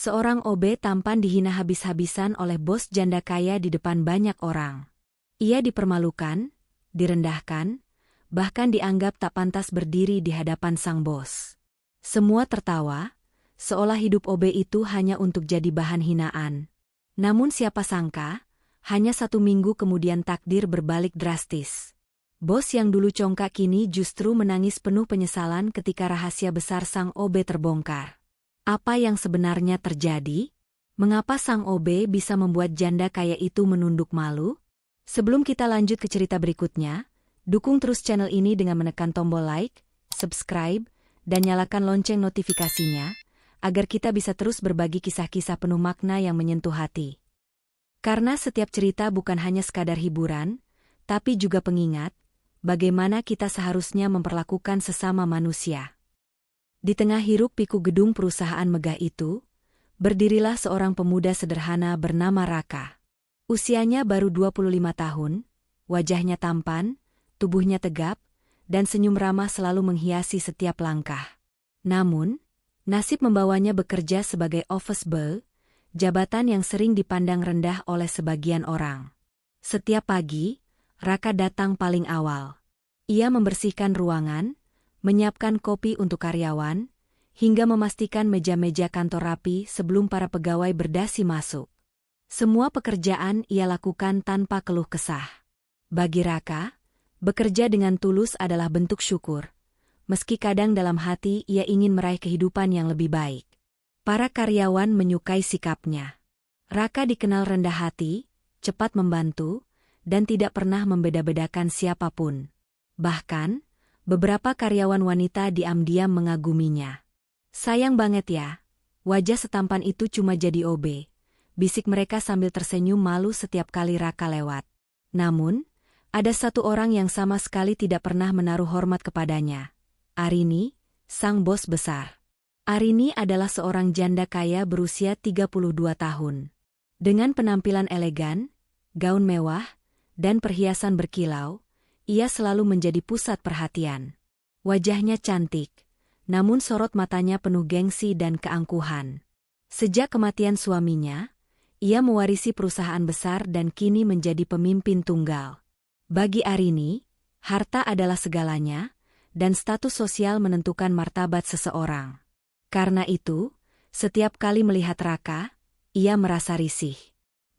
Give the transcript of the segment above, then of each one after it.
Seorang OB tampan dihina habis-habisan oleh bos janda kaya di depan banyak orang. Ia dipermalukan, direndahkan, bahkan dianggap tak pantas berdiri di hadapan sang bos. Semua tertawa, seolah hidup OB itu hanya untuk jadi bahan hinaan. Namun siapa sangka, hanya 1 minggu kemudian takdir berbalik drastis. Bos yang dulu congkak kini justru menangis penuh penyesalan ketika rahasia besar sang OB terbongkar. Apa yang sebenarnya terjadi? Mengapa sang OB bisa membuat janda kaya itu menunduk malu? Sebelum kita lanjut ke cerita berikutnya, dukung terus channel ini dengan menekan tombol like, subscribe, dan nyalakan lonceng notifikasinya, agar kita bisa terus berbagi kisah-kisah penuh makna yang menyentuh hati. Karena setiap cerita bukan hanya sekadar hiburan, tapi juga pengingat, bagaimana kita seharusnya memperlakukan sesama manusia. Di tengah hiruk-pikuk gedung perusahaan megah itu, berdirilah seorang pemuda sederhana bernama Raka. Usianya baru 25 tahun, wajahnya tampan, tubuhnya tegap, dan senyum ramah selalu menghiasi setiap langkah. Namun, nasib membawanya bekerja sebagai office boy, jabatan yang sering dipandang rendah oleh sebagian orang. Setiap pagi, Raka datang paling awal. Ia membersihkan ruangan, menyiapkan kopi untuk karyawan, hingga memastikan meja-meja kantor rapi sebelum para pegawai berdasi masuk. Semua pekerjaan ia lakukan tanpa keluh kesah. Bagi Raka, bekerja dengan tulus adalah bentuk syukur, meski kadang dalam hati ia ingin meraih kehidupan yang lebih baik. Para karyawan menyukai sikapnya. Raka dikenal rendah hati, cepat membantu, dan tidak pernah membeda-bedakan siapapun. Bahkan, beberapa karyawan wanita diam-diam mengaguminya. "Sayang banget ya, wajah setampan itu cuma jadi OB," bisik mereka sambil tersenyum malu setiap kali Raka lewat. Namun, ada satu orang yang sama sekali tidak pernah menaruh hormat kepadanya. Arini, sang bos besar. Arini adalah seorang janda kaya berusia 32 tahun. Dengan penampilan elegan, gaun mewah, dan perhiasan berkilau, ia selalu menjadi pusat perhatian. Wajahnya cantik, namun sorot matanya penuh gengsi dan keangkuhan. Sejak kematian suaminya, ia mewarisi perusahaan besar dan kini menjadi pemimpin tunggal. Bagi Arini, harta adalah segalanya, dan status sosial menentukan martabat seseorang. Karena itu, setiap kali melihat Raka, ia merasa risih.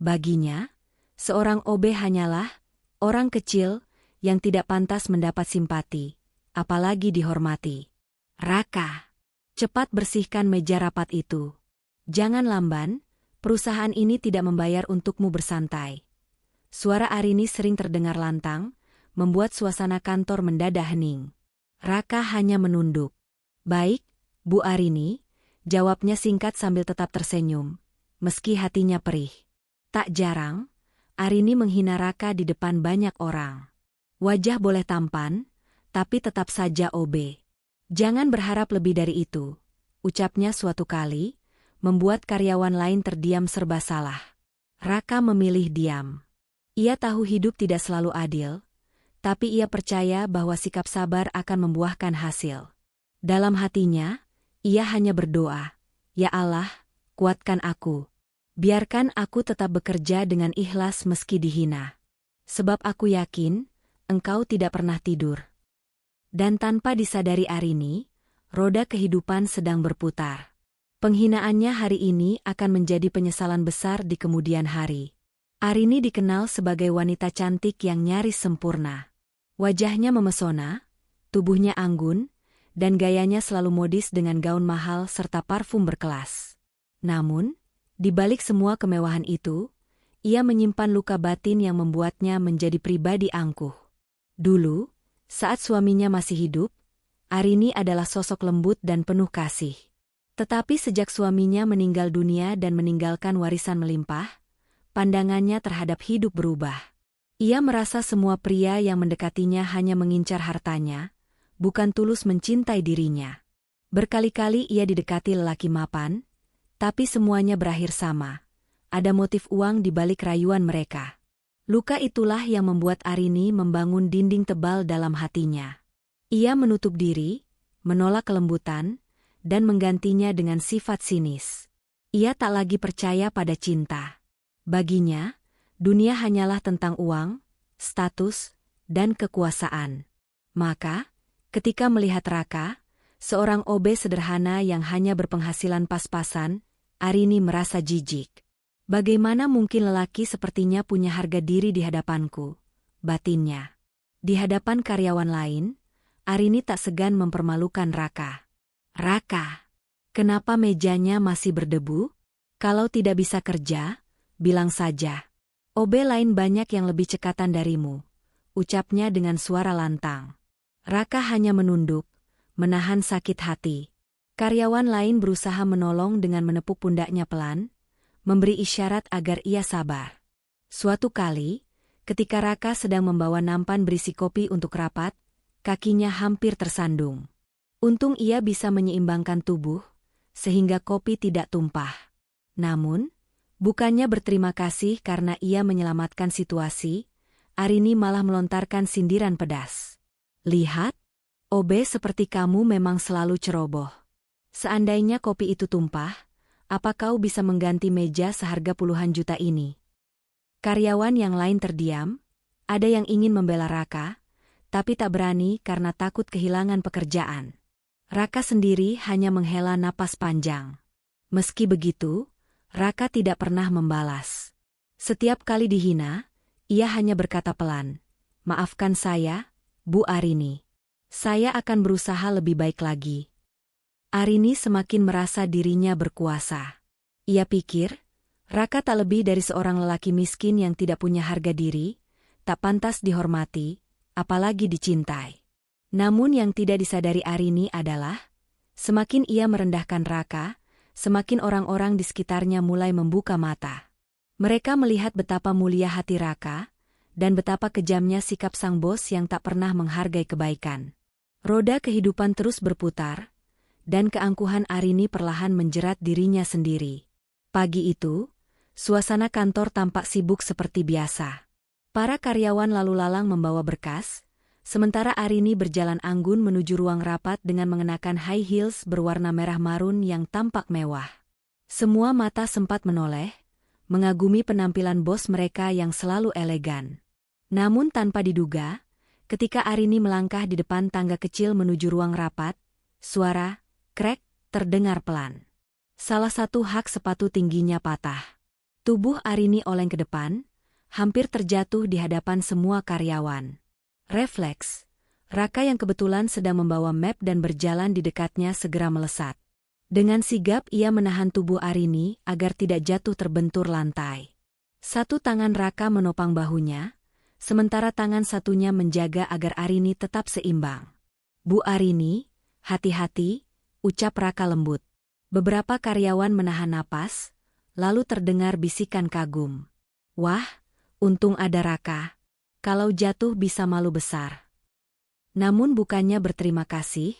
Baginya, seorang OB hanyalah orang kecil yang tidak pantas mendapat simpati, apalagi dihormati. "Raka, cepat bersihkan meja rapat itu. Jangan lamban, perusahaan ini tidak membayar untukmu bersantai." Suara Arini sering terdengar lantang, membuat suasana kantor mendadak hening. Raka hanya menunduk. "Baik, Bu Arini," jawabnya singkat sambil tetap tersenyum, meski hatinya perih. Tak jarang, Arini menghina Raka di depan banyak orang. "Wajah boleh tampan, tapi tetap saja OB. Jangan berharap lebih dari itu," ucapnya suatu kali, membuat karyawan lain terdiam serba salah. Raka memilih diam. Ia tahu hidup tidak selalu adil, tapi ia percaya bahwa sikap sabar akan membuahkan hasil. Dalam hatinya, ia hanya berdoa, "Ya Allah, kuatkan aku. Biarkan aku tetap bekerja dengan ikhlas meski dihina. Sebab aku yakin, Engkau tidak pernah tidur." Dan tanpa disadari Arini, roda kehidupan sedang berputar. Penghinaannya hari ini akan menjadi penyesalan besar di kemudian hari. Arini dikenal sebagai wanita cantik yang nyaris sempurna. Wajahnya memesona, tubuhnya anggun, dan gayanya selalu modis dengan gaun mahal serta parfum berkelas. Namun, di balik semua kemewahan itu, ia menyimpan luka batin yang membuatnya menjadi pribadi angkuh. Dulu, saat suaminya masih hidup, Arini adalah sosok lembut dan penuh kasih. Tetapi sejak suaminya meninggal dunia dan meninggalkan warisan melimpah, pandangannya terhadap hidup berubah. Ia merasa semua pria yang mendekatinya hanya mengincar hartanya, bukan tulus mencintai dirinya. Berkali-kali ia didekati lelaki mapan, tapi semuanya berakhir sama. Ada motif uang di balik rayuan mereka. Luka itulah yang membuat Arini membangun dinding tebal dalam hatinya. Ia menutup diri, menolak kelembutan, dan menggantinya dengan sifat sinis. Ia tak lagi percaya pada cinta. Baginya, dunia hanyalah tentang uang, status, dan kekuasaan. Maka, ketika melihat Raka, seorang OB sederhana yang hanya berpenghasilan pas-pasan, Arini merasa jijik. Bagaimana mungkin lelaki sepertinya punya harga diri di hadapanku? Batinnya. Di hadapan karyawan lain, Arini tak segan mempermalukan Raka. Raka, kenapa mejanya masih berdebu? Kalau tidak bisa kerja, bilang saja. OB lain banyak yang lebih cekatan darimu, ucapnya dengan suara lantang. Raka hanya menunduk, menahan sakit hati. Karyawan lain berusaha menolong dengan menepuk pundaknya pelan, memberi isyarat agar ia sabar. Suatu kali, ketika Raka sedang membawa nampan berisi kopi untuk rapat, kakinya hampir tersandung. Untung ia bisa menyeimbangkan tubuh, sehingga kopi tidak tumpah. Namun, bukannya berterima kasih karena ia menyelamatkan situasi, Arini malah melontarkan sindiran pedas. Lihat, OB seperti kamu memang selalu ceroboh. Seandainya kopi itu tumpah, apa kau bisa mengganti meja seharga puluhan juta ini? Karyawan yang lain terdiam, ada yang ingin membela Raka, tapi tak berani karena takut kehilangan pekerjaan. Raka sendiri hanya menghela napas panjang. Meski begitu, Raka tidak pernah membalas. Setiap kali dihina, ia hanya berkata pelan, "Maafkan saya, Bu Arini. Saya akan berusaha lebih baik lagi." Arini semakin merasa dirinya berkuasa. Ia pikir, Raka tak lebih dari seorang lelaki miskin yang tidak punya harga diri, tak pantas dihormati, apalagi dicintai. Namun yang tidak disadari Arini adalah, semakin ia merendahkan Raka, semakin orang-orang di sekitarnya mulai membuka mata. Mereka melihat betapa mulia hati Raka, dan betapa kejamnya sikap sang bos yang tak pernah menghargai kebaikan. Roda kehidupan terus berputar, dan keangkuhan Arini perlahan menjerat dirinya sendiri. Pagi itu, suasana kantor tampak sibuk seperti biasa. Para karyawan lalu lalang membawa berkas, sementara Arini berjalan anggun menuju ruang rapat dengan mengenakan high heels berwarna merah marun yang tampak mewah. Semua mata sempat menoleh, mengagumi penampilan bos mereka yang selalu elegan. Namun tanpa diduga, ketika Arini melangkah di depan tangga kecil menuju ruang rapat, suara krek terdengar pelan. Salah satu hak sepatu tingginya patah. Tubuh Arini oleng ke depan, hampir terjatuh di hadapan semua karyawan. Refleks, Raka yang kebetulan sedang membawa map dan berjalan di dekatnya segera melesat. Dengan sigap ia menahan tubuh Arini agar tidak jatuh terbentur lantai. Satu tangan Raka menopang bahunya, sementara tangan satunya menjaga agar Arini tetap seimbang. "Bu Arini, hati-hati," ucap Raka lembut. Beberapa karyawan menahan napas, lalu terdengar bisikan kagum. "Wah, untung ada Raka. Kalau jatuh bisa malu besar." Namun bukannya berterima kasih,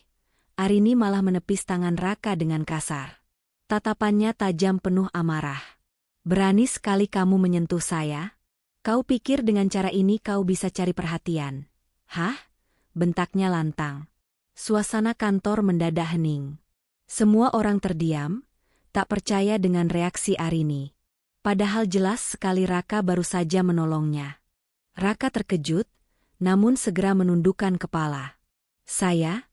Arini malah menepis tangan Raka dengan kasar. Tatapannya tajam penuh amarah. "Berani sekali kamu menyentuh saya? Kau pikir dengan cara ini kau bisa cari perhatian? Hah?" bentaknya lantang. Suasana kantor mendadak hening. Semua orang terdiam, tak percaya dengan reaksi Arini. Padahal jelas sekali Raka baru saja menolongnya. Raka terkejut, namun segera menundukkan kepala. Saya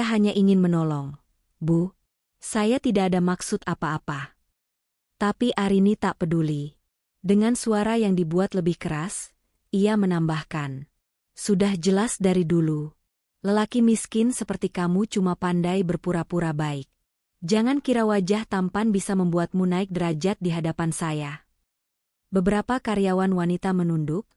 hanya ingin menolong, Bu. Saya tidak ada maksud apa-apa." Tapi Arini tak peduli. Dengan suara yang dibuat lebih keras, ia menambahkan, "Sudah jelas dari dulu. Lelaki miskin seperti kamu cuma pandai berpura-pura baik. Jangan kira wajah tampan bisa membuatmu naik derajat di hadapan saya." Beberapa karyawan wanita menunduk,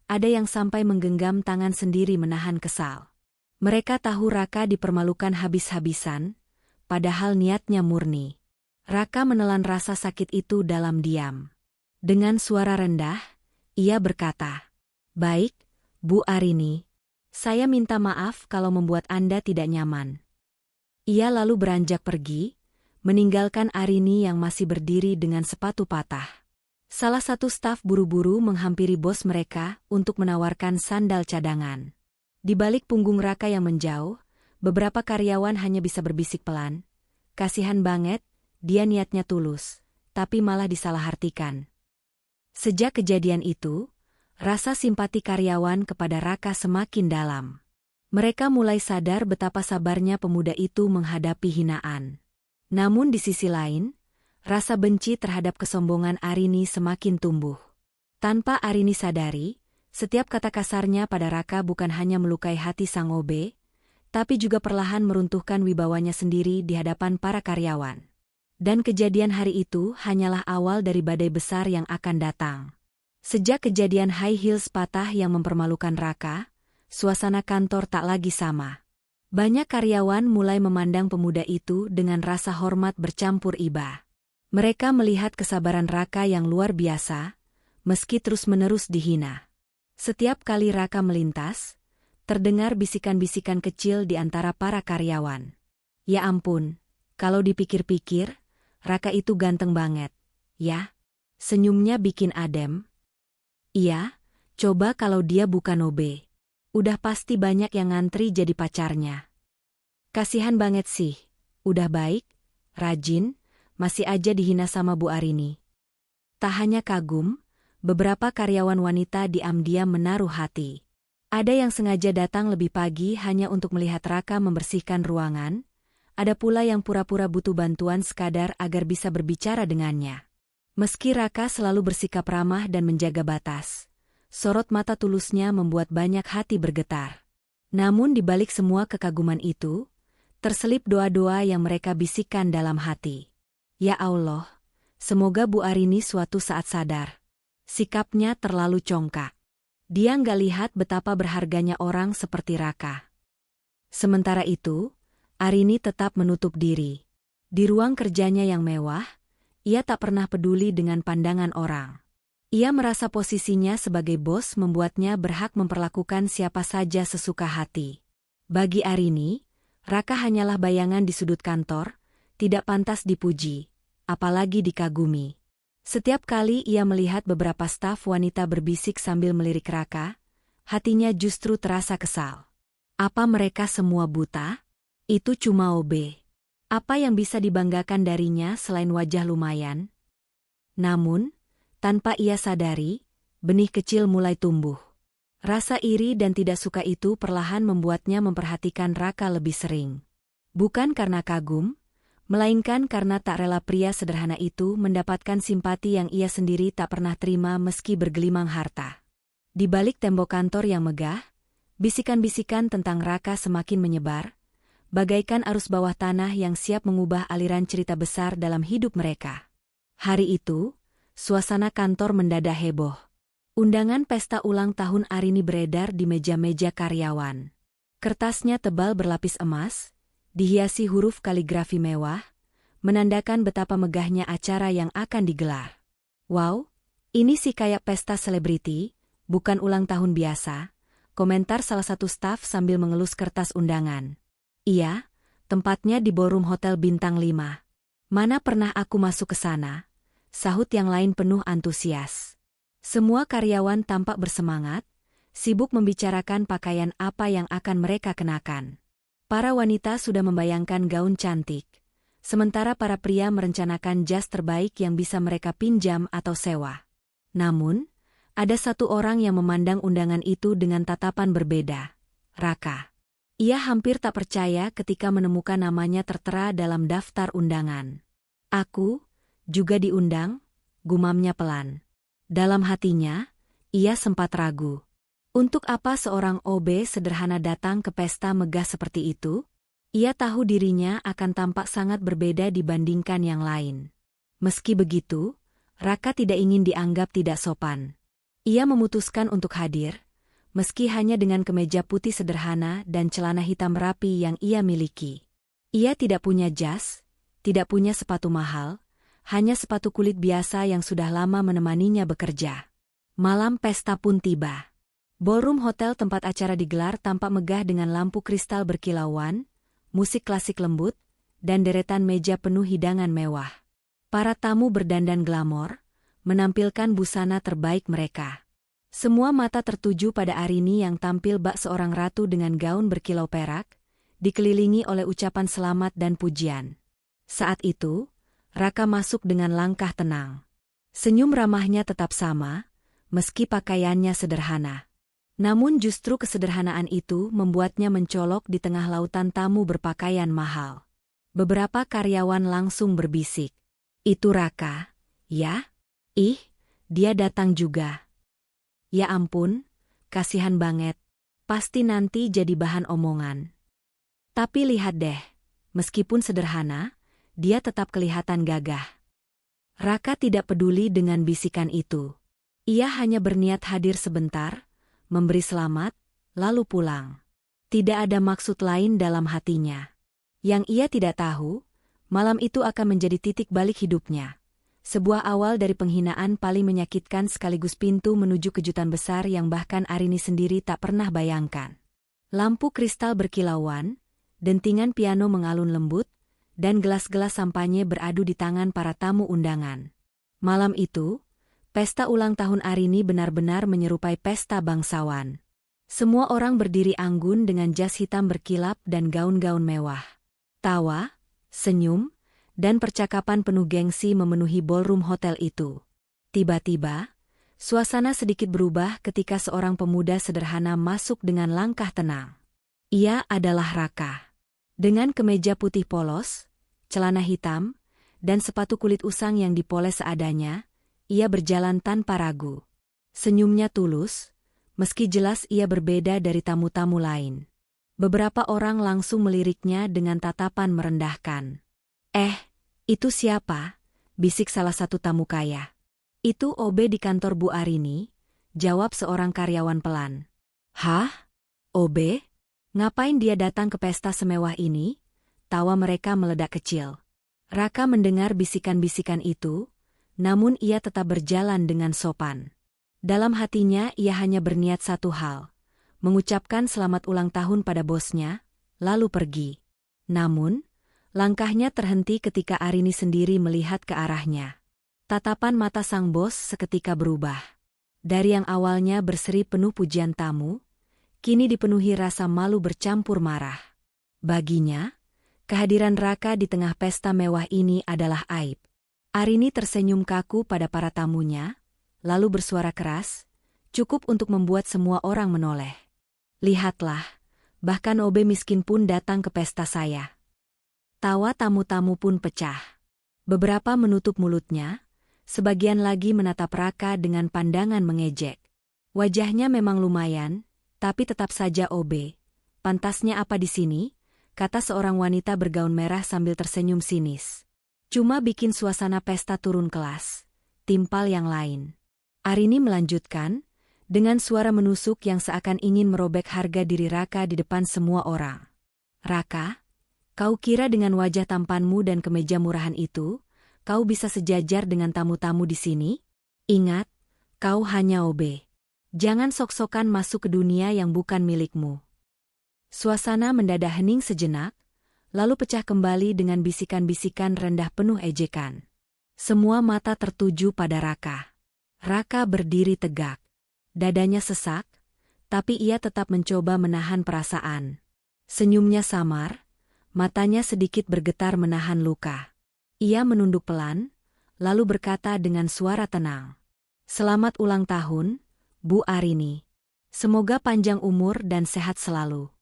ada yang sampai menggenggam tangan sendiri menahan kesal. Mereka tahu Raka dipermalukan habis-habisan, padahal niatnya murni. Raka menelan rasa sakit itu dalam diam. Dengan suara rendah, ia berkata, "Baik, Bu Arini. Saya minta maaf kalau membuat Anda tidak nyaman." Ia lalu beranjak pergi, meninggalkan Arini yang masih berdiri dengan sepatu patah. Salah satu staf buru-buru menghampiri bos mereka untuk menawarkan sandal cadangan. Di balik punggung Raka yang menjauh, beberapa karyawan hanya bisa berbisik pelan, "Kasihan banget, dia niatnya tulus, tapi malah disalahartikan. Sejak kejadian itu, rasa simpati karyawan kepada Raka semakin dalam. Mereka mulai sadar betapa sabarnya pemuda itu menghadapi hinaan. Namun di sisi lain, rasa benci terhadap kesombongan Arini semakin tumbuh. Tanpa Arini sadari, setiap kata kasarnya pada Raka bukan hanya melukai hati sang OB, tapi juga perlahan meruntuhkan wibawanya sendiri di hadapan para karyawan. Dan kejadian hari itu hanyalah awal dari badai besar yang akan datang. Sejak kejadian high heels patah yang mempermalukan Raka, suasana kantor tak lagi sama. Banyak karyawan mulai memandang pemuda itu dengan rasa hormat bercampur iba. Mereka melihat kesabaran Raka yang luar biasa, meski terus-menerus dihina. Setiap kali Raka melintas, terdengar bisikan-bisikan kecil di antara para karyawan. Ya ampun, kalau dipikir-pikir, Raka itu ganteng banget. Ya, senyumnya bikin adem. Iya, coba kalau dia bukan OB. Udah pasti banyak yang ngantri jadi pacarnya. Kasihan banget sih, udah baik, rajin, masih aja dihina sama Bu Arini. Tak hanya kagum, beberapa karyawan wanita diam-diam menaruh hati. Ada yang sengaja datang lebih pagi hanya untuk melihat Raka membersihkan ruangan, ada pula yang pura-pura butuh bantuan sekadar agar bisa berbicara dengannya. Meski Raka selalu bersikap ramah dan menjaga batas, sorot mata tulusnya membuat banyak hati bergetar. Namun di balik semua kekaguman itu, terselip doa-doa yang mereka bisikkan dalam hati. Ya Allah, semoga Bu Arini suatu saat sadar. Sikapnya terlalu congkak. Dia nggak lihat betapa berharganya orang seperti Raka. Sementara itu, Arini tetap menutup diri. Di ruang kerjanya yang mewah, ia tak pernah peduli dengan pandangan orang. Ia merasa posisinya sebagai bos membuatnya berhak memperlakukan siapa saja sesuka hati. Bagi Arini, Raka hanyalah bayangan di sudut kantor, tidak pantas dipuji, apalagi dikagumi. Setiap kali ia melihat beberapa staf wanita berbisik sambil melirik Raka, hatinya justru terasa kesal. Apa mereka semua buta? Itu cuma OB. Apa yang bisa dibanggakan darinya selain wajah lumayan? Namun, tanpa ia sadari, benih kecil mulai tumbuh. Rasa iri dan tidak suka itu perlahan membuatnya memperhatikan Raka lebih sering. Bukan karena kagum, melainkan karena tak rela pria sederhana itu mendapatkan simpati yang ia sendiri tak pernah terima meski bergelimang harta. Di balik tembok kantor yang megah, bisikan-bisikan tentang Raka semakin menyebar, bagaikan arus bawah tanah yang siap mengubah aliran cerita besar dalam hidup mereka. Hari itu, suasana kantor mendadak heboh. Undangan pesta ulang tahun Arini beredar di meja-meja karyawan. Kertasnya tebal berlapis emas, dihiasi huruf kaligrafi mewah, menandakan betapa megahnya acara yang akan digelar. Wow, ini sih kayak pesta selebriti, bukan ulang tahun biasa, komentar salah satu staf sambil mengelus kertas undangan. Iya, tempatnya di ballroom hotel bintang 5. Mana pernah aku masuk ke sana? Sahut yang lain penuh antusias. Semua karyawan tampak bersemangat, sibuk membicarakan pakaian apa yang akan mereka kenakan. Para wanita sudah membayangkan gaun cantik, sementara para pria merencanakan jas terbaik yang bisa mereka pinjam atau sewa. Namun, ada satu orang yang memandang undangan itu dengan tatapan berbeda, Raka. Ia hampir tak percaya ketika menemukan namanya tertera dalam daftar undangan. Aku juga diundang, gumamnya pelan. Dalam hatinya, ia sempat ragu. Untuk apa seorang OB sederhana datang ke pesta megah seperti itu? Ia tahu dirinya akan tampak sangat berbeda dibandingkan yang lain. Meski begitu, Raka tidak ingin dianggap tidak sopan. Ia memutuskan untuk hadir, meski hanya dengan kemeja putih sederhana dan celana hitam rapi yang ia miliki. Ia tidak punya jas, tidak punya sepatu mahal, hanya sepatu kulit biasa yang sudah lama menemaninya bekerja. Malam pesta pun tiba. Ballroom hotel tempat acara digelar tampak megah dengan lampu kristal berkilauan, musik klasik lembut, dan deretan meja penuh hidangan mewah. Para tamu berdandan glamor, menampilkan busana terbaik mereka. Semua mata tertuju pada Arini yang tampil bak seorang ratu dengan gaun berkilau perak, dikelilingi oleh ucapan selamat dan pujian. Saat itu, Raka masuk dengan langkah tenang. Senyum ramahnya tetap sama, meski pakaiannya sederhana. Namun justru kesederhanaan itu membuatnya mencolok di tengah lautan tamu berpakaian mahal. Beberapa karyawan langsung berbisik. Itu Raka, ya? Ih, dia datang juga. Ya ampun, kasihan banget. Pasti nanti jadi bahan omongan. Tapi lihat deh, meskipun sederhana, dia tetap kelihatan gagah. Raka tidak peduli dengan bisikan itu. Ia hanya berniat hadir sebentar, memberi selamat, lalu pulang. Tidak ada maksud lain dalam hatinya. Yang ia tidak tahu, malam itu akan menjadi titik balik hidupnya. Sebuah awal dari penghinaan paling menyakitkan sekaligus pintu menuju kejutan besar yang bahkan Arini sendiri tak pernah bayangkan. Lampu kristal berkilauan, dentingan piano mengalun lembut, dan gelas-gelas sampanye beradu di tangan para tamu undangan. Malam itu, pesta ulang tahun Arini benar-benar menyerupai pesta bangsawan. Semua orang berdiri anggun dengan jas hitam berkilap dan gaun-gaun mewah. Tawa, senyum, dan percakapan penuh gengsi memenuhi ballroom hotel itu. Tiba-tiba, suasana sedikit berubah ketika seorang pemuda sederhana masuk dengan langkah tenang. Ia adalah Raka. Dengan kemeja putih polos, celana hitam, dan sepatu kulit usang yang dipoles seadanya, ia berjalan tanpa ragu. Senyumnya tulus, meski jelas ia berbeda dari tamu-tamu lain. Beberapa orang langsung meliriknya dengan tatapan merendahkan. Itu siapa?" bisik salah satu tamu kaya. "Itu OB di kantor Bu Arini," jawab seorang karyawan pelan. "Hah? OB? Ngapain dia datang ke pesta semewah ini?" Tawa mereka meledak kecil. Raka mendengar bisikan-bisikan itu, namun ia tetap berjalan dengan sopan. Dalam hatinya ia hanya berniat satu hal, mengucapkan selamat ulang tahun pada bosnya, lalu pergi. Namun, langkahnya terhenti ketika Arini sendiri melihat ke arahnya. Tatapan mata sang bos seketika berubah. Dari yang awalnya berseri penuh pujian tamu, kini dipenuhi rasa malu bercampur marah. Baginya, kehadiran Raka di tengah pesta mewah ini adalah aib. Arini tersenyum kaku pada para tamunya, lalu bersuara keras, cukup untuk membuat semua orang menoleh. "Lihatlah, bahkan OB miskin pun datang ke pesta saya." Tawa tamu-tamu pun pecah. Beberapa menutup mulutnya, sebagian lagi menatap Raka dengan pandangan mengejek. Wajahnya memang lumayan, tapi tetap saja OB. "Pantasnya apa di sini?" kata seorang wanita bergaun merah sambil tersenyum sinis. "Cuma bikin suasana pesta turun kelas. Timpal yang lain." Arini melanjutkan, dengan suara menusuk yang seakan ingin merobek harga diri Raka di depan semua orang. "Raka, kau kira dengan wajah tampanmu dan kemeja murahan itu, kau bisa sejajar dengan tamu-tamu di sini? Ingat, kau hanya OB. Jangan sok-sokan masuk ke dunia yang bukan milikmu." Suasana mendadak hening sejenak, lalu pecah kembali dengan bisikan-bisikan rendah penuh ejekan. Semua mata tertuju pada Raka. Raka berdiri tegak. Dadanya sesak, tapi ia tetap mencoba menahan perasaan. Senyumnya samar, matanya sedikit bergetar menahan luka. Ia menunduk pelan, lalu berkata dengan suara tenang. "Selamat ulang tahun, Bu Arini. Semoga panjang umur dan sehat selalu."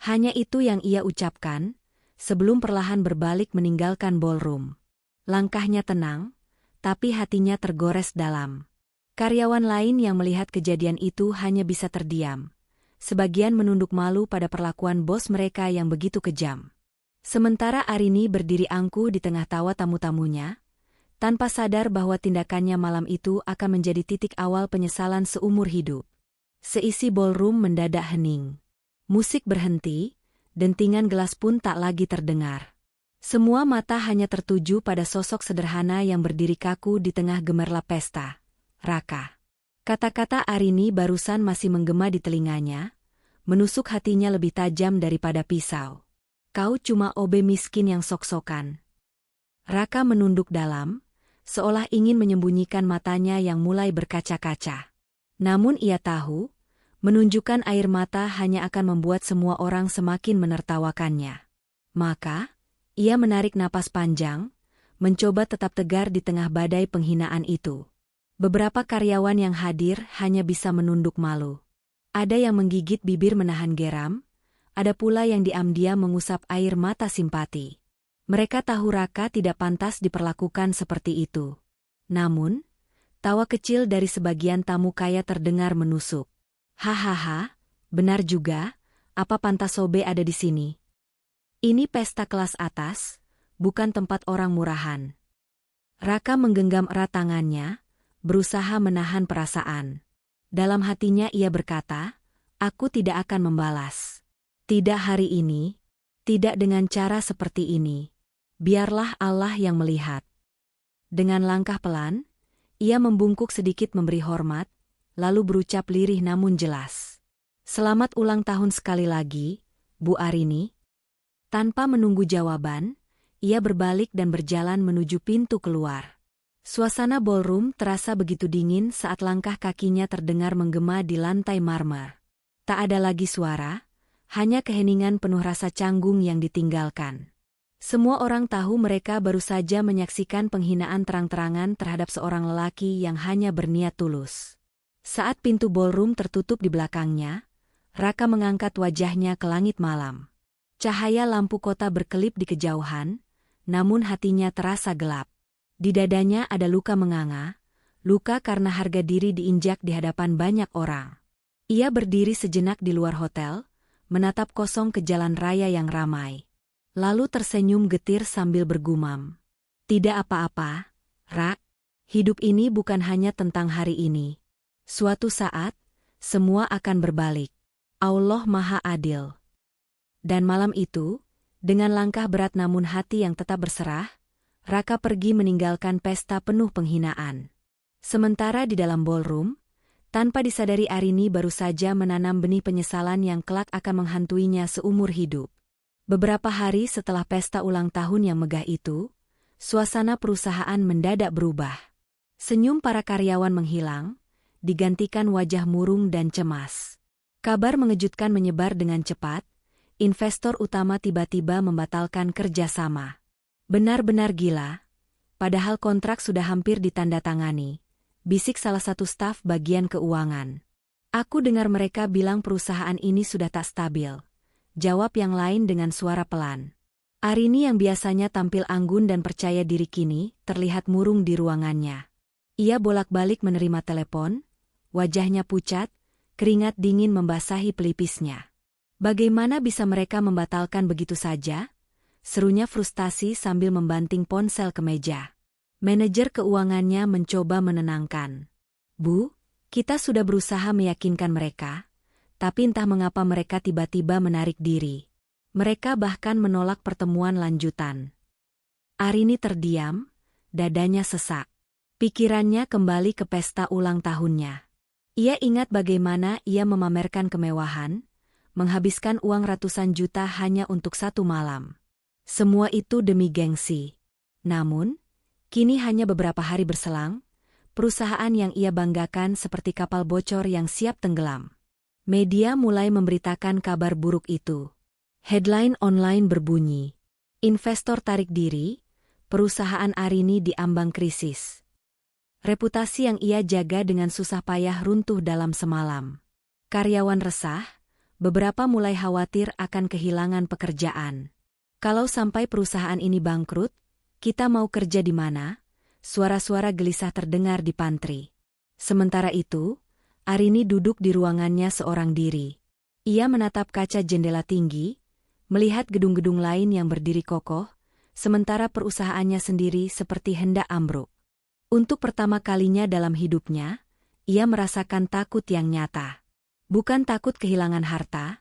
Hanya itu yang ia ucapkan, sebelum perlahan berbalik meninggalkan ballroom. Langkahnya tenang, tapi hatinya tergores dalam. Karyawan lain yang melihat kejadian itu hanya bisa terdiam. Sebagian menunduk malu pada perlakuan bos mereka yang begitu kejam. Sementara Arini berdiri angkuh di tengah tawa tamu-tamunya, tanpa sadar bahwa tindakannya malam itu akan menjadi titik awal penyesalan seumur hidup. Seisi ballroom mendadak hening. Musik berhenti, dentingan gelas pun tak lagi terdengar. Semua mata hanya tertuju pada sosok sederhana yang berdiri kaku di tengah gemerlap pesta. "Raka." Kata-kata Arini barusan masih menggema di telinganya, menusuk hatinya lebih tajam daripada pisau. "Kau cuma OB miskin yang sok-sokan." Raka menunduk dalam, seolah ingin menyembunyikan matanya yang mulai berkaca-kaca. Namun ia tahu, menunjukkan air mata hanya akan membuat semua orang semakin menertawakannya. Maka, ia menarik napas panjang, mencoba tetap tegar di tengah badai penghinaan itu. Beberapa karyawan yang hadir hanya bisa menunduk malu. Ada yang menggigit bibir menahan geram, ada pula yang diam-diam mengusap air mata simpati. Mereka tahu Raka tidak pantas diperlakukan seperti itu. Namun, tawa kecil dari sebagian tamu kaya terdengar menusuk. Hahaha, benar juga, apa pantas Sobe ada di sini? Ini pesta kelas atas, bukan tempat orang murahan. Raka menggenggam erat tangannya, berusaha menahan perasaan. Dalam hatinya ia berkata, aku tidak akan membalas. Tidak hari ini, tidak dengan cara seperti ini. Biarlah Allah yang melihat. Dengan langkah pelan, ia membungkuk sedikit memberi hormat, lalu berucap lirih namun jelas. Selamat ulang tahun sekali lagi, Bu Arini. Tanpa menunggu jawaban, ia berbalik dan berjalan menuju pintu keluar. Suasana ballroom terasa begitu dingin saat langkah kakinya terdengar menggema di lantai marmer. Tak ada lagi suara, hanya keheningan penuh rasa canggung yang ditinggalkan. Semua orang tahu mereka baru saja menyaksikan penghinaan terang-terangan terhadap seorang lelaki yang hanya berniat tulus. Saat pintu ballroom tertutup di belakangnya, Raka mengangkat wajahnya ke langit malam. Cahaya lampu kota berkelip di kejauhan, namun hatinya terasa gelap. Di dadanya ada luka menganga, luka karena harga diri diinjak di hadapan banyak orang. Ia berdiri sejenak di luar hotel, menatap kosong ke jalan raya yang ramai. Lalu tersenyum getir sambil bergumam. Tidak apa-apa, Rak. Hidup ini bukan hanya tentang hari ini. Suatu saat, semua akan berbalik. Allah Maha Adil. Dan malam itu, dengan langkah berat namun hati yang tetap berserah, Raka pergi meninggalkan pesta penuh penghinaan. Sementara di dalam ballroom, tanpa disadari Arini baru saja menanam benih penyesalan yang kelak akan menghantuinya seumur hidup. Beberapa hari setelah pesta ulang tahun yang megah itu, suasana perusahaan mendadak berubah. Senyum para karyawan menghilang, digantikan wajah murung dan cemas. Kabar mengejutkan menyebar dengan cepat, investor utama tiba-tiba membatalkan kerjasama. Benar-benar gila, padahal kontrak sudah hampir ditandatangani, bisik salah satu staf bagian keuangan. Aku dengar mereka bilang perusahaan ini sudah tak stabil, jawab yang lain dengan suara pelan. Arini yang biasanya tampil anggun dan percaya diri kini, terlihat murung di ruangannya. Ia bolak-balik menerima telepon, wajahnya pucat, keringat dingin membasahi pelipisnya. Bagaimana bisa mereka membatalkan begitu saja? Serunya frustasi sambil membanting ponsel ke meja. Manajer keuangannya mencoba menenangkan. Bu, kita sudah berusaha meyakinkan mereka, tapi entah mengapa mereka tiba-tiba menarik diri. Mereka bahkan menolak pertemuan lanjutan. Arini terdiam, dadanya sesak. Pikirannya kembali ke pesta ulang tahunnya. Ia ingat bagaimana ia memamerkan kemewahan, menghabiskan uang ratusan juta hanya untuk satu malam. Semua itu demi gengsi. Namun, kini hanya beberapa hari berselang, perusahaan yang ia banggakan seperti kapal bocor yang siap tenggelam. Media mulai memberitakan kabar buruk itu. Headline online berbunyi, investor tarik diri, perusahaan Arini diambang krisis. Reputasi yang ia jaga dengan susah payah runtuh dalam semalam. Karyawan resah, beberapa mulai khawatir akan kehilangan pekerjaan. Kalau sampai perusahaan ini bangkrut, kita mau kerja di mana? Suara-suara gelisah terdengar di pantry. Sementara itu, Arini duduk di ruangannya seorang diri. Ia menatap kaca jendela tinggi, melihat gedung-gedung lain yang berdiri kokoh, sementara perusahaannya sendiri seperti hendak ambruk. Untuk pertama kalinya dalam hidupnya, ia merasakan takut yang nyata. Bukan takut kehilangan harta,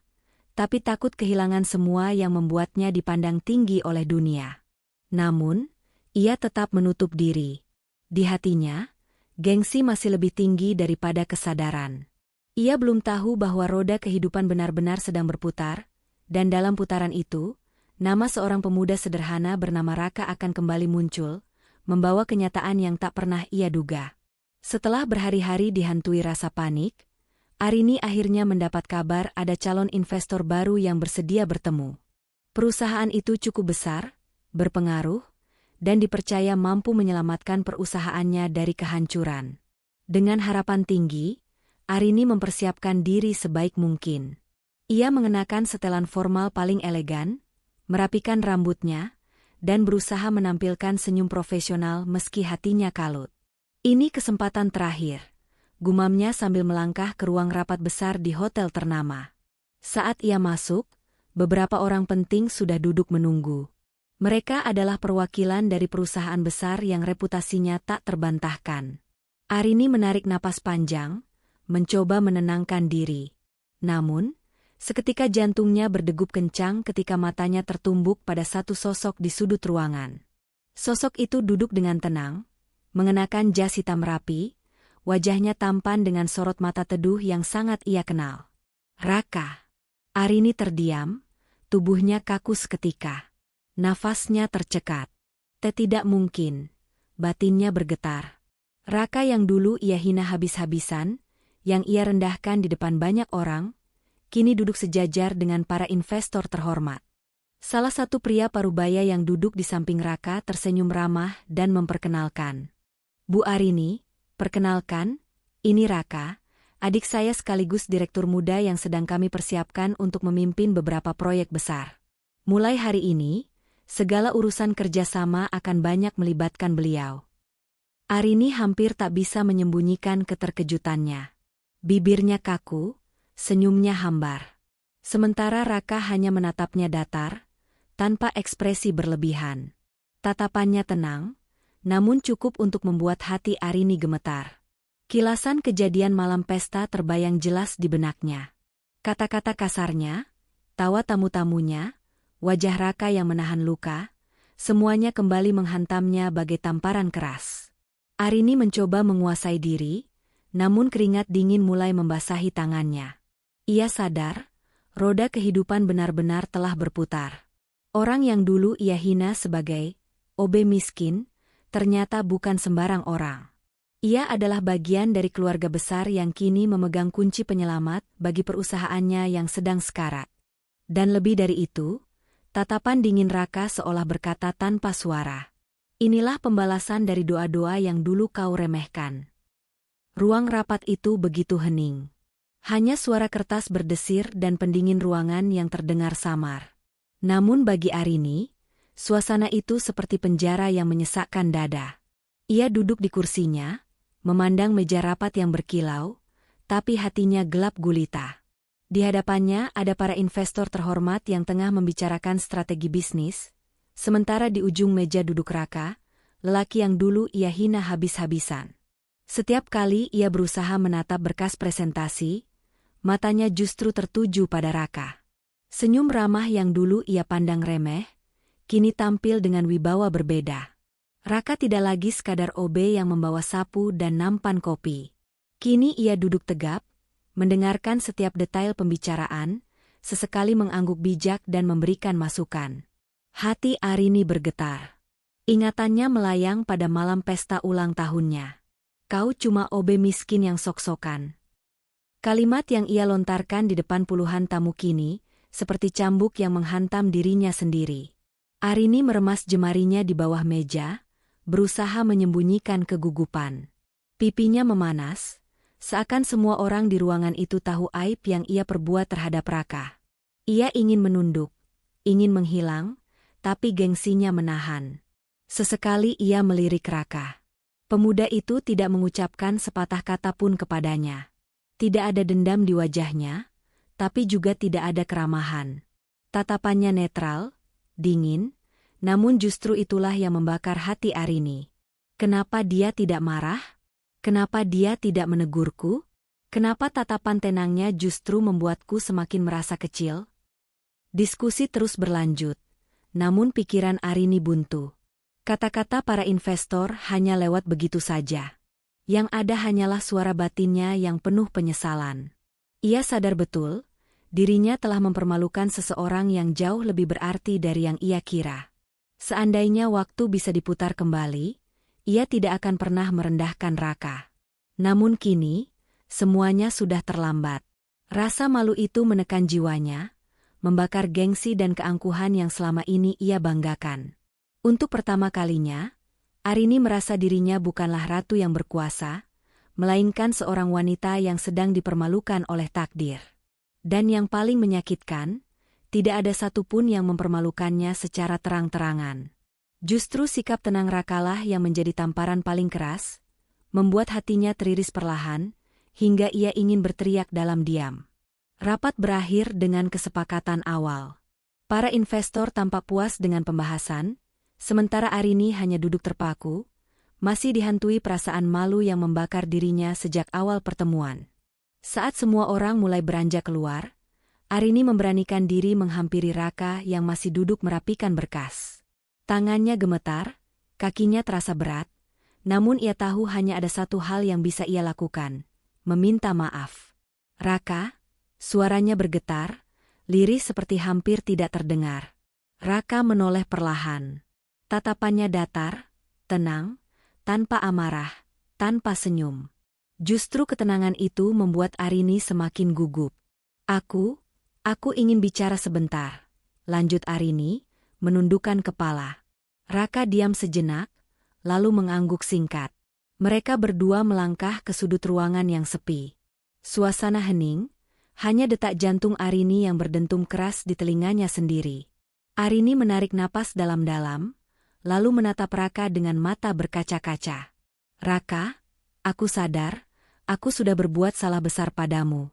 tapi takut kehilangan semua yang membuatnya dipandang tinggi oleh dunia. Namun, ia tetap menutup diri. Di hatinya, gengsi masih lebih tinggi daripada kesadaran. Ia belum tahu bahwa roda kehidupan benar-benar sedang berputar, dan dalam putaran itu, nama seorang pemuda sederhana bernama Raka akan kembali muncul, membawa kenyataan yang tak pernah ia duga. Setelah berhari-hari dihantui rasa panik, Arini akhirnya mendapat kabar ada calon investor baru yang bersedia bertemu. Perusahaan itu cukup besar, berpengaruh, dan dipercaya mampu menyelamatkan perusahaannya dari kehancuran. Dengan harapan tinggi, Arini mempersiapkan diri sebaik mungkin. Ia mengenakan setelan formal paling elegan, merapikan rambutnya, dan berusaha menampilkan senyum profesional meski hatinya kalut. Ini kesempatan terakhir, gumamnya sambil melangkah ke ruang rapat besar di hotel ternama. Saat ia masuk, beberapa orang penting sudah duduk menunggu. Mereka adalah perwakilan dari perusahaan besar yang reputasinya tak terbantahkan. Arini menarik napas panjang, mencoba menenangkan diri. Namun, seketika jantungnya berdegup kencang ketika matanya tertumbuk pada satu sosok di sudut ruangan. Sosok itu duduk dengan tenang, mengenakan jas hitam rapi, wajahnya tampan dengan sorot mata teduh yang sangat ia kenal. Raka. Arini terdiam, tubuhnya kaku seketika. Nafasnya tercekat. Tidak mungkin, batinnya bergetar. Raka yang dulu ia hina habis-habisan, yang ia rendahkan di depan banyak orang, kini duduk sejajar dengan para investor terhormat. Salah satu pria parubaya yang duduk di samping Raka tersenyum ramah dan memperkenalkan. Bu Arini, perkenalkan, ini Raka, adik saya sekaligus direktur muda yang sedang kami persiapkan untuk memimpin beberapa proyek besar. Mulai hari ini, segala urusan kerjasama akan banyak melibatkan beliau. Arini hampir tak bisa menyembunyikan keterkejutannya. Bibirnya kaku, senyumnya hambar. Sementara Raka hanya menatapnya datar, tanpa ekspresi berlebihan. Tatapannya tenang, namun cukup untuk membuat hati Arini gemetar. Kilasan kejadian malam pesta terbayang jelas di benaknya. Kata-kata kasarnya, tawa tamu-tamunya, wajah Raka yang menahan luka, semuanya kembali menghantamnya bagai tamparan keras. Arini mencoba menguasai diri, namun keringat dingin mulai membasahi tangannya. Ia sadar, roda kehidupan benar-benar telah berputar. Orang yang dulu ia hina sebagai OB miskin, ternyata bukan sembarang orang. Ia adalah bagian dari keluarga besar yang kini memegang kunci penyelamat bagi perusahaannya yang sedang sekarat. Dan lebih dari itu, tatapan dingin Raka seolah berkata tanpa suara. Inilah pembalasan dari doa-doa yang dulu kau remehkan. Ruang rapat itu begitu hening. Hanya suara kertas berdesir dan pendingin ruangan yang terdengar samar. Namun bagi Arini, suasana itu seperti penjara yang menyesakkan dada. Ia duduk di kursinya, memandang meja rapat yang berkilau, tapi hatinya gelap gulita. Di hadapannya ada para investor terhormat yang tengah membicarakan strategi bisnis, sementara di ujung meja duduk Raka, lelaki yang dulu ia hina habis-habisan. Setiap kali ia berusaha menatap berkas presentasi, matanya justru tertuju pada Raka. Senyum ramah yang dulu ia pandang remeh, kini tampil dengan wibawa berbeda. Raka tidak lagi sekadar OB yang membawa sapu dan nampan kopi. Kini ia duduk tegap, mendengarkan setiap detail pembicaraan, sesekali mengangguk bijak dan memberikan masukan. Hati Arini bergetar. Ingatannya melayang pada malam pesta ulang tahunnya. Kau cuma OB miskin yang sok-sokan. Kalimat yang ia lontarkan di depan puluhan tamu kini, seperti cambuk yang menghantam dirinya sendiri. Arini meremas jemarinya di bawah meja, berusaha menyembunyikan kegugupan. Pipinya memanas, seakan semua orang di ruangan itu tahu aib yang ia perbuat terhadap Raka. Ia ingin menunduk, ingin menghilang, tapi gengsinya menahan. Sesekali ia melirik Raka. Pemuda itu tidak mengucapkan sepatah kata pun kepadanya. Tidak ada dendam di wajahnya, tapi juga tidak ada keramahan. Tatapannya netral, dingin, namun justru itulah yang membakar hati Arini. Kenapa dia tidak marah? Kenapa dia tidak menegurku? Kenapa tatapan tenangnya justru membuatku semakin merasa kecil? Diskusi terus berlanjut, namun pikiran Arini buntu. Kata-kata para investor hanya lewat begitu saja. Yang ada hanyalah suara batinnya yang penuh penyesalan. Ia sadar betul, dirinya telah mempermalukan seseorang yang jauh lebih berarti dari yang ia kira. Seandainya waktu bisa diputar kembali, ia tidak akan pernah merendahkan Raka. Namun kini, semuanya sudah terlambat. Rasa malu itu menekan jiwanya, membakar gengsi dan keangkuhan yang selama ini ia banggakan. Untuk pertama kalinya, Arini merasa dirinya bukanlah ratu yang berkuasa, melainkan seorang wanita yang sedang dipermalukan oleh takdir. Dan yang paling menyakitkan, tidak ada satupun yang mempermalukannya secara terang-terangan. Justru sikap tenang Rakalah yang menjadi tamparan paling keras, membuat hatinya teriris perlahan, hingga ia ingin berteriak dalam diam. Rapat berakhir dengan kesepakatan awal. Para investor tampak puas dengan pembahasan, sementara Arini hanya duduk terpaku, masih dihantui perasaan malu yang membakar dirinya sejak awal pertemuan. Saat semua orang mulai beranjak keluar, Arini memberanikan diri menghampiri Raka yang masih duduk merapikan berkas. Tangannya gemetar, kakinya terasa berat, namun ia tahu hanya ada satu hal yang bisa ia lakukan, meminta maaf. Raka, suaranya bergetar, lirih seperti hampir tidak terdengar. Raka menoleh perlahan. Tatapannya datar, tenang, tanpa amarah, tanpa senyum. Justru ketenangan itu membuat Arini semakin gugup. Aku ingin bicara sebentar, lanjut Arini, menundukkan kepala. Raka diam sejenak, lalu mengangguk singkat. Mereka berdua melangkah ke sudut ruangan yang sepi. Suasana hening, hanya detak jantung Arini yang berdentum keras di telinganya sendiri. Arini menarik napas dalam-dalam, lalu menatap Raka dengan mata berkaca-kaca. Raka, aku sadar, aku sudah berbuat salah besar padamu.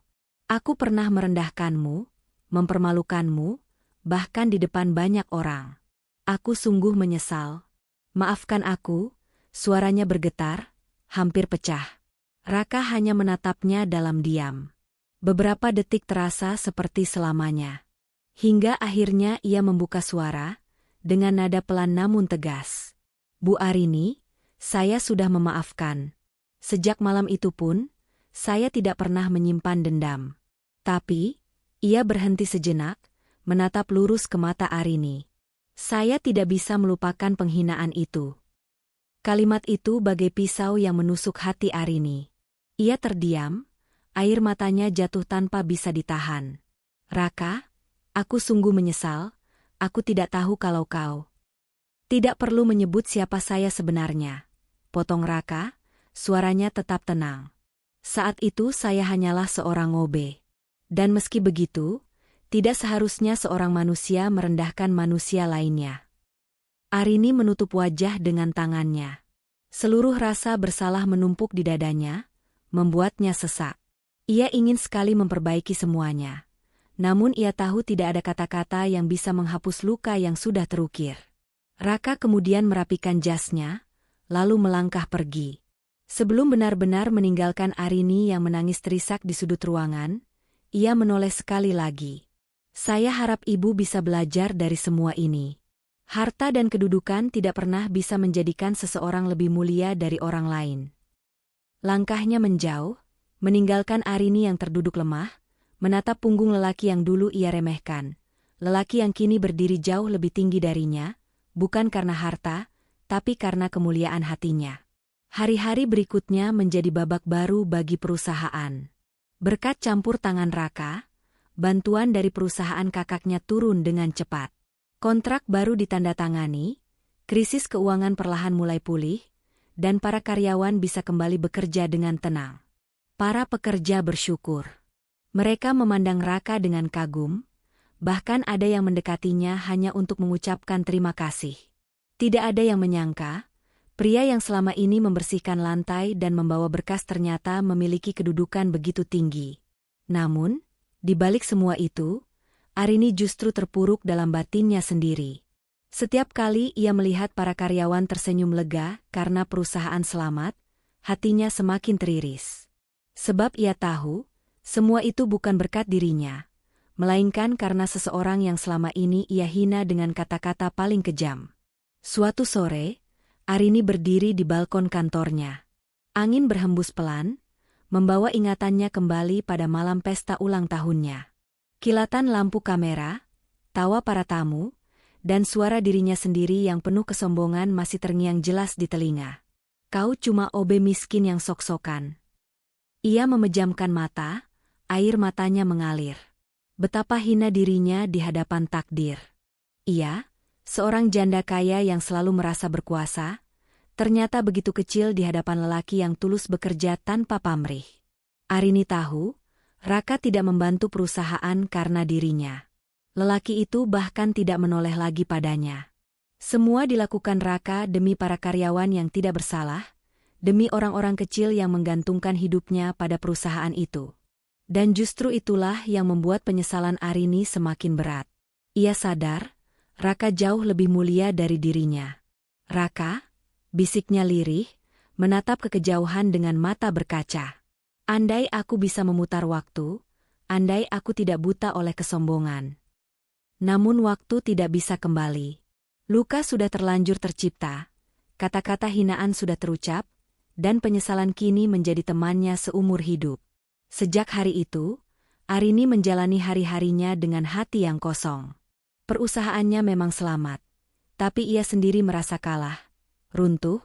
Aku pernah merendahkanmu, mempermalukanmu, bahkan di depan banyak orang. Aku sungguh menyesal. Maafkan aku, suaranya bergetar, hampir pecah. Raka hanya menatapnya dalam diam. Beberapa detik terasa seperti selamanya. Hingga akhirnya ia membuka suara, dengan nada pelan namun tegas. Bu Arini, saya sudah memaafkan. Sejak malam itu pun, saya tidak pernah menyimpan dendam. Tapi, ia berhenti sejenak, menatap lurus ke mata Arini. Saya tidak bisa melupakan penghinaan itu. Kalimat itu bagai pisau yang menusuk hati Arini. Ia terdiam, air matanya jatuh tanpa bisa ditahan. Raka, aku sungguh menyesal, aku tidak tahu kalau kau. Tidak perlu menyebut siapa saya sebenarnya. Potong Raka, suaranya tetap tenang. Saat itu saya hanyalah seorang ngobe. Dan meski begitu, tidak seharusnya seorang manusia merendahkan manusia lainnya. Arini menutup wajah dengan tangannya. Seluruh rasa bersalah menumpuk di dadanya, membuatnya sesak. Ia ingin sekali memperbaiki semuanya. Namun ia tahu tidak ada kata-kata yang bisa menghapus luka yang sudah terukir. Raka kemudian merapikan jasnya, lalu melangkah pergi. Sebelum benar-benar meninggalkan Arini yang menangis terisak di sudut ruangan, ia menoleh sekali lagi. Saya harap ibu bisa belajar dari semua ini. Harta dan kedudukan tidak pernah bisa menjadikan seseorang lebih mulia dari orang lain. Langkahnya menjauh, meninggalkan Arini yang terduduk lemah, menatap punggung lelaki yang dulu ia remehkan. Lelaki yang kini berdiri jauh lebih tinggi darinya, bukan karena harta, tapi karena kemuliaan hatinya. Hari-hari berikutnya menjadi babak baru bagi perusahaan. Berkat campur tangan Raka, bantuan dari perusahaan kakaknya turun dengan cepat. Kontrak baru ditandatangani, krisis keuangan perlahan mulai pulih, dan para karyawan bisa kembali bekerja dengan tenang. Para pekerja bersyukur. Mereka memandang Raka dengan kagum, bahkan ada yang mendekatinya hanya untuk mengucapkan terima kasih. Tidak ada yang menyangka, pria yang selama ini membersihkan lantai dan membawa berkas ternyata memiliki kedudukan begitu tinggi. Namun, di balik semua itu, Arini justru terpuruk dalam batinnya sendiri. Setiap kali ia melihat para karyawan tersenyum lega karena perusahaan selamat, hatinya semakin teriris. Sebab ia tahu, semua itu bukan berkat dirinya, melainkan karena seseorang yang selama ini ia hina dengan kata-kata paling kejam. Suatu sore, Arini berdiri di balkon kantornya. Angin berhembus pelan, membawa ingatannya kembali pada malam pesta ulang tahunnya. Kilatan lampu kamera, tawa para tamu, dan suara dirinya sendiri yang penuh kesombongan masih terngiang jelas di telinga. Kau cuma obe miskin yang sok-sokan. Ia memejamkan mata, air matanya mengalir. Betapa hina dirinya di hadapan takdir. Ia, Seorang janda kaya yang selalu merasa berkuasa, ternyata begitu kecil di hadapan lelaki yang tulus bekerja tanpa pamrih. Arini tahu, Raka tidak membantu perusahaan karena dirinya. Lelaki itu bahkan tidak menoleh lagi padanya. Semua dilakukan Raka demi para karyawan yang tidak bersalah, demi orang-orang kecil yang menggantungkan hidupnya pada perusahaan itu. Dan justru itulah yang membuat penyesalan Arini semakin berat. Ia sadar, Raka jauh lebih mulia dari dirinya. "Raka," bisiknya lirih, menatap ke kejauhan dengan mata berkaca. "Andai aku bisa memutar waktu, andai aku tidak buta oleh kesombongan. Namun waktu tidak bisa kembali. Luka sudah terlanjur tercipta, kata-kata hinaan sudah terucap, dan penyesalan kini menjadi temannya seumur hidup." Sejak hari itu, Arini menjalani hari-harinya dengan hati yang kosong. Perusahaannya memang selamat, tapi ia sendiri merasa kalah, runtuh,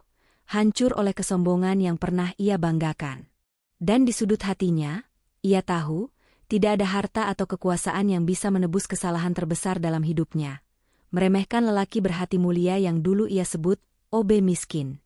hancur oleh kesombongan yang pernah ia banggakan. Dan di sudut hatinya, ia tahu, tidak ada harta atau kekuasaan yang bisa menebus kesalahan terbesar dalam hidupnya. Meremehkan lelaki berhati mulia yang dulu ia sebut OB miskin.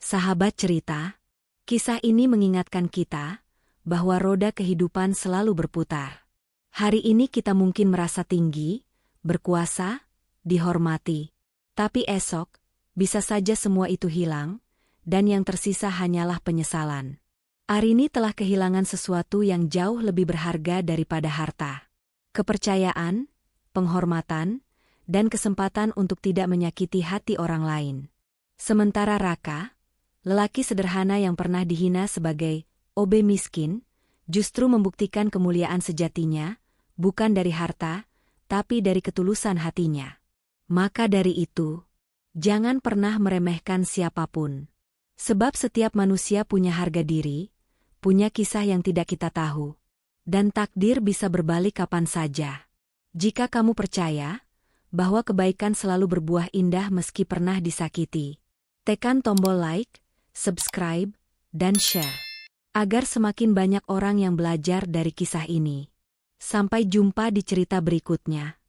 Sahabat cerita, kisah ini mengingatkan kita bahwa roda kehidupan selalu berputar. Hari ini kita mungkin merasa tinggi, berkuasa, dihormati. Tapi esok, bisa saja semua itu hilang, dan yang tersisa hanyalah penyesalan. Arini telah kehilangan sesuatu yang jauh lebih berharga daripada harta. Kepercayaan, penghormatan, dan kesempatan untuk tidak menyakiti hati orang lain. Sementara Raka, lelaki sederhana yang pernah dihina sebagai OB miskin, justru membuktikan kemuliaan sejatinya, bukan dari harta, tapi dari ketulusan hatinya. Maka dari itu, jangan pernah meremehkan siapapun. Sebab setiap manusia punya harga diri, punya kisah yang tidak kita tahu. Dan takdir bisa berbalik kapan saja. Jika kamu percaya bahwa kebaikan selalu berbuah indah meski pernah disakiti, tekan tombol like, subscribe, dan share, agar semakin banyak orang yang belajar dari kisah ini. Sampai jumpa di cerita berikutnya.